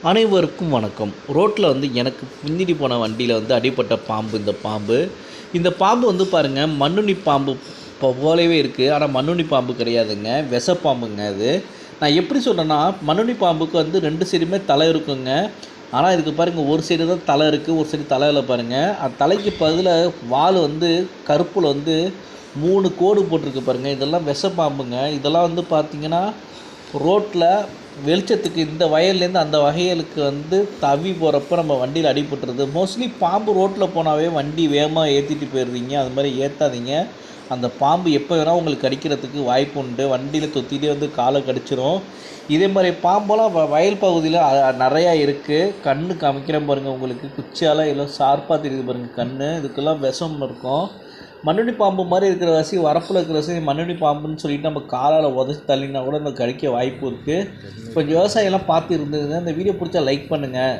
அனைவருக்கும் வணக்கம். ரோட்டில் எனக்கு பின்னாடி போன வண்டியில் அடிபட்ட பாம்பு. இந்த பாம்பு பாருங்கள், மண்ணுண்ணி பாம்பு போலவே இருக்குது. ஆனால் மண்ணுண்ணி பாம்பு கிடையாதுங்க, விஷப்பாம்புங்க அது. நான் எப்படி சொல்கிறேன்னா, மண்ணுண்ணி பாம்புக்கு 2 சைடுமே தலை இருக்குங்க. ஆனால் இதுக்கு பாருங்கள், ஒரு சைடு தான் தலை இருக்குது, ஒரு சைடு தலையில் பாருங்கள். அந்த தலைக்கு பதிலாக வால் கருப்பில் 3 கோடு போட்டிருக்கு பாருங்கள். இதெல்லாம் விஷப்பாம்புங்க. இதெல்லாம் பார்த்திங்கன்னா ரோட்டில் வெளிச்சத்துக்கு இந்த வயல்லேருந்து அந்த வகைகளுக்கு தவி போகிறப்ப நம்ம வண்டியில் அடிபட்டுருது. மோஸ்ட்லி பாம்பு ரோட்டில் போனாவே வண்டி வேகமாக ஏற்றிட்டு போயிடுறீங்க. அது மாதிரி ஏற்றாதீங்க. அந்த பாம்பு எப்போ வேணால் உங்களுக்கு கடிக்கிறதுக்கு வாய்ப்பு உண்டு. வண்டியில் தொத்திட்டே காலை கடிச்சிடும். இதே மாதிரி பாம்பெல்லாம் வயல் பகுதியில் நிறையா இருக்குது. கண்ணு காமிக்கிறேன் பாருங்கள், உங்களுக்கு குச்சியால் எல்லாம் ஷார்ப்பாக தெரியுது பாருங்கள் கண். இதுக்கெல்லாம் விஷம் இருக்கும். மண்ணுண்ணி பாம்பு மாதிரி இருக்கிற வசி, வரப்பில் இருக்கிற வசி மண்ணுண்ணி பாம்புன்னு சொல்லிட்டு நம்ம காலால் உதச்சி தள்ளினா கூட கடிக்க வாய்ப்பு இருக்குது. கொஞ்சம் விவசாயம்லாம் பார்த்து இருந்ததுங்க. இந்த வீடியோ பிடிச்சா லைக் பண்ணுங்கள்.